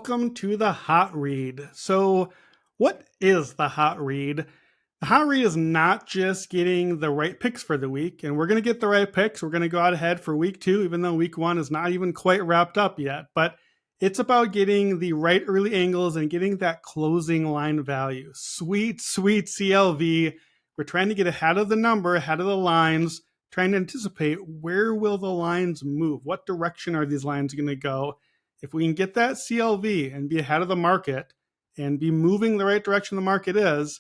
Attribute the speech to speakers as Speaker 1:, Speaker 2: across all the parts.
Speaker 1: welcome to the Hot Read. So, what is the Hot Read? The Hot Read is not just getting the right picks for the week, and we're going to get the right picks. We're going to go out ahead for week 2, even though week 1 is not even quite wrapped up yet. But it's about getting the right early angles and getting that closing line value. Sweet, sweet CLV. We're trying to get ahead of the number, ahead of the lines, trying to anticipate where will the lines move? What direction are these lines going to go? If we can get that CLV and be ahead of the market and be moving the right direction the market is,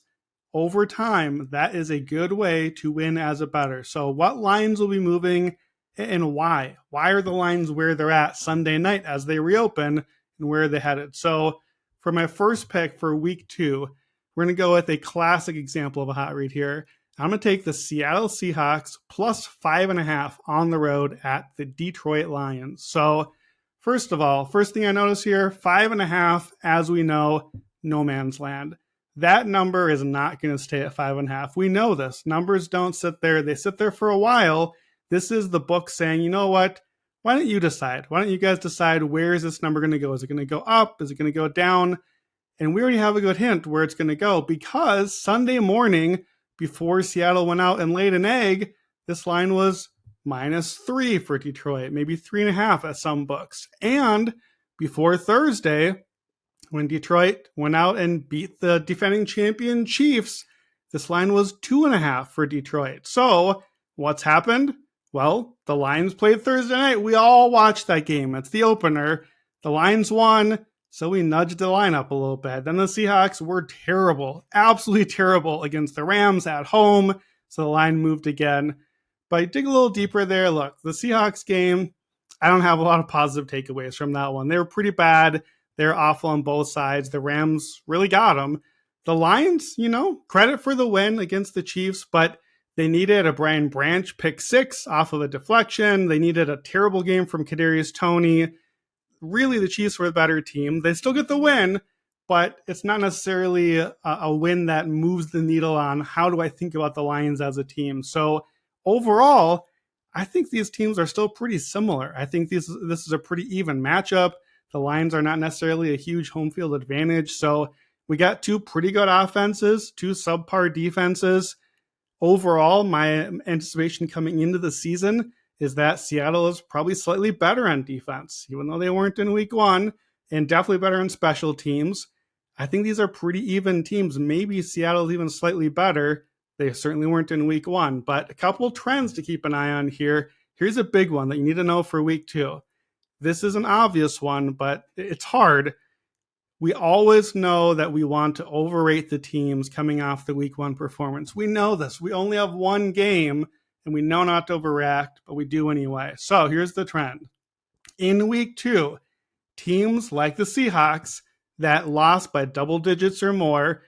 Speaker 1: over time, that is a good way to win as a bettor. So what lines will be moving and why? Why are the lines where they're at Sunday night as they reopen and where are they headed? So for my first pick for week 2, we're going to go with a classic example of a hot read here. I'm going to take the Seattle Seahawks plus 5.5 on the road at the Detroit Lions. So first of all, first thing I notice here, 5.5, as we know, no man's land. That number is not going to stay at 5.5. We know this. Numbers don't sit there. They sit there for a while. This is the book saying, you know what? Why don't you decide? Why don't you guys decide where is this number going to go? Is it going to go up? Is it going to go down? And we already have a good hint where it's going to go because Sunday morning, before Seattle went out and laid an egg, this line was -3 for Detroit, maybe 3.5 at some books. And before Thursday, when Detroit went out and beat the defending champion Chiefs, this line was 2.5 for Detroit. So what's happened? Well, the Lions played Thursday night. We all watched that game. It's the opener. The Lions won, so we nudged the line up a little bit. Then the Seahawks were terrible, absolutely terrible against the Rams at home, so the line moved again. But dig a little deeper there. Look, the Seahawks game, I don't have a lot of positive takeaways from that one. They were pretty bad. They're awful on both sides. The Rams really got them. The Lions, credit for the win against the Chiefs, but they needed a Brian Branch pick 6 off of a deflection. They needed a terrible game from Kadarius Toney. Really, the Chiefs were the better team. They still get the win, but it's not necessarily a win that moves the needle on how do I think about the Lions as a team. So overall, I think these teams are still pretty similar. I think this is a pretty even matchup. The Lions are not necessarily a huge home field advantage. So we got 2 pretty good offenses, 2 subpar defenses. Overall, my anticipation coming into the season is that Seattle is probably slightly better on defense, even though they weren't in week 1, and definitely better on special teams. I think these are pretty even teams. Maybe Seattle's even slightly better. They certainly weren't in week 1, but a couple trends to keep an eye on here. Here's a big one that you need to know for week 2. This is an obvious one, but it's hard. We always know that we want to overrate the teams coming off the week 1 performance. We know this. We only have one game, and we know not to overreact, but we do anyway. So here's the trend. In week 2, teams like the Seahawks that lost by double digits or more,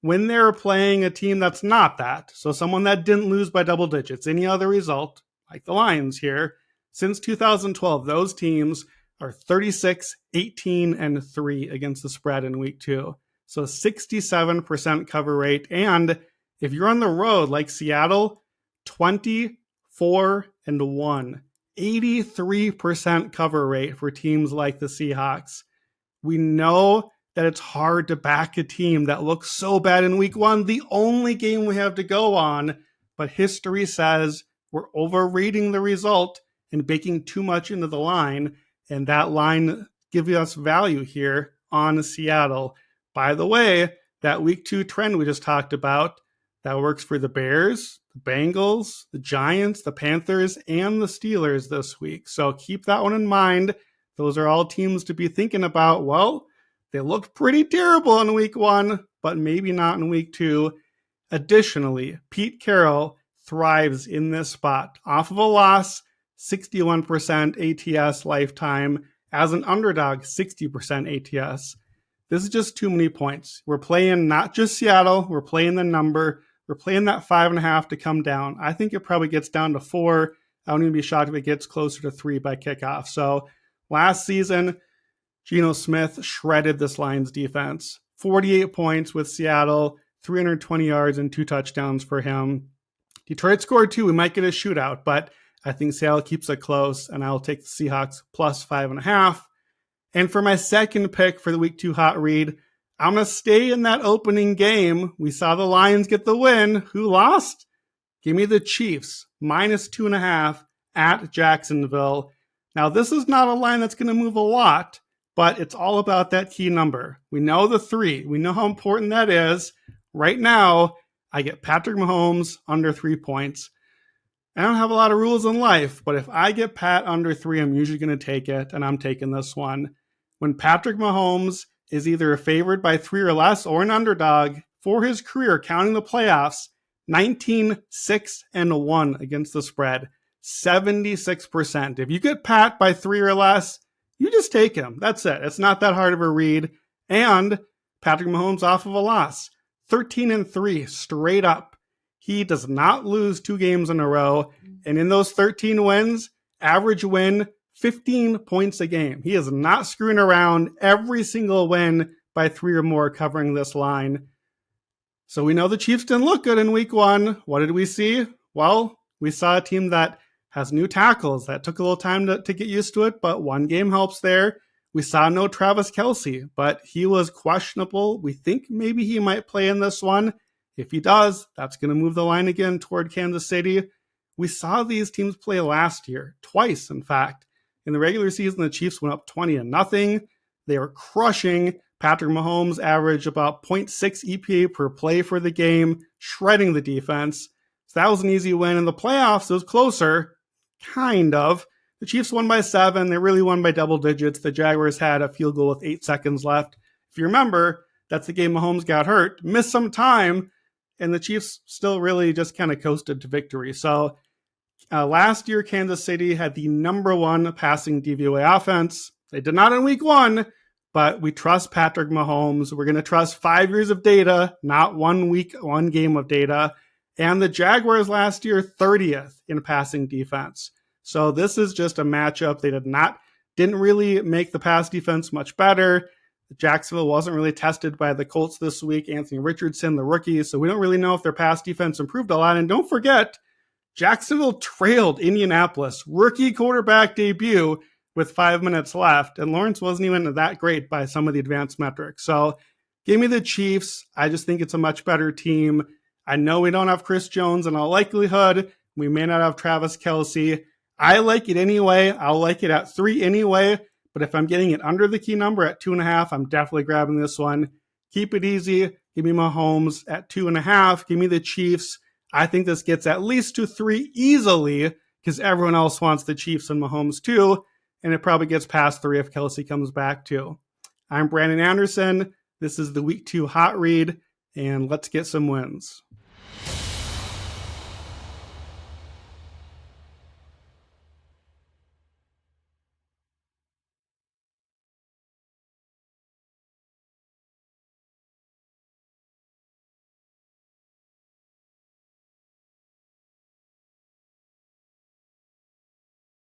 Speaker 1: when they're playing a team that's not that, so someone that didn't lose by double digits, any other result, like the Lions here, since 2012, those teams are 36, 18, and 3 against the spread in week 2. So 67% cover rate. And if you're on the road like Seattle, 24 and 1, 83% cover rate for teams like the Seahawks. We know that it's hard to back a team that looks so bad in week 1, the only game we have to go on, but history says we're overrating the result and baking too much into the line, and that line gives us value here on Seattle. By the way, that week 2 trend we just talked about, that works for the Bears, the Bengals, the Giants, the Panthers, and the Steelers this week. So keep that one in mind. Those are all teams to be thinking about. Well, they looked pretty terrible in week 1, but maybe not in week 2. Additionally, Pete Carroll thrives in this spot. Off of a loss, 61% ATS lifetime. As an underdog, 60% ATS. This is just too many points. We're playing not just Seattle, we're playing the number. We're playing that 5.5 to come down. I think it probably gets down to 4. I wouldn't even be shocked if it gets closer to 3 by kickoff. So last season, Geno Smith shredded this Lions defense. 48 points with Seattle, 320 yards and 2 touchdowns for him. Detroit scored 2. We might get a shootout, but I think Seattle keeps it close, and I'll take the Seahawks plus 5.5. And for my second pick for the week 2 hot read, I'm going to stay in that opening game. We saw the Lions get the win. Who lost? Give me the Chiefs, -2.5 at Jacksonville. Now, this is not a line that's going to move a lot, but it's all about that key number. We know the 3. We know how important that is. Right now, I get Patrick Mahomes under 3 points. I don't have a lot of rules in life, but if I get Pat under 3, I'm usually going to take it, and I'm taking this one. When Patrick Mahomes is either favored by 3 or less or an underdog for his career, counting the playoffs, 19-6-1 against the spread, 76%. If you get Pat by 3 or less, you just take him. That's it. It's not that hard of a read. And Patrick Mahomes off of a loss, 13-3 straight up. He does not lose 2 games in a row. And in those 13 wins, average win, 15 points a game. He is not screwing around. Every single win by 3 or more covering this line. So we know the Chiefs didn't look good in week 1. What did we see? Well, we saw a team that has new tackles. That took a little time to get used to it, but 1 game helps there. We saw no Travis Kelce, but he was questionable. We think maybe he might play in this one. If he does, that's going to move the line again toward Kansas City. We saw these teams play last year, twice, in fact. In the regular season, the Chiefs went up 20-0. They were crushing. Patrick Mahomes averaged about 0.6 EPA per play for the game, shredding the defense. So that was an easy win. In the playoffs, it was closer, kind of. The Chiefs won by 7. They really won by double digits. The Jaguars had a field goal with 8 seconds left. If you remember, that's the game Mahomes got hurt, missed some time, and the Chiefs still really just kind of coasted to victory. So last year, Kansas City had the number 1 passing DVOA offense. They did not in week 1, but we trust Patrick Mahomes. We're going to trust 5 years of data, not 1 week, 1 game of data. And the Jaguars last year, 30th in passing defense. So this is just a matchup. They didn't really make the pass defense much better. Jacksonville wasn't really tested by the Colts this week. Anthony Richardson, the rookie. So we don't really know if their pass defense improved a lot. And don't forget, Jacksonville trailed Indianapolis, rookie quarterback debut with 5 minutes left. And Lawrence wasn't even that great by some of the advanced metrics. So give me the Chiefs. I just think it's a much better team. I know we don't have Chris Jones in all likelihood. We may not have Travis Kelce. I like it anyway. I'll like it at 3 anyway. But if I'm getting it under the key number at 2.5, I'm definitely grabbing this one. Keep it easy. Give me Mahomes at 2.5. Give me the Chiefs. I think this gets at least to 3 easily because everyone else wants the Chiefs and Mahomes too. And it probably gets past 3 if Kelce comes back too. I'm Brandon Anderson. This is the Week 2 Hot Read, and let's get some wins.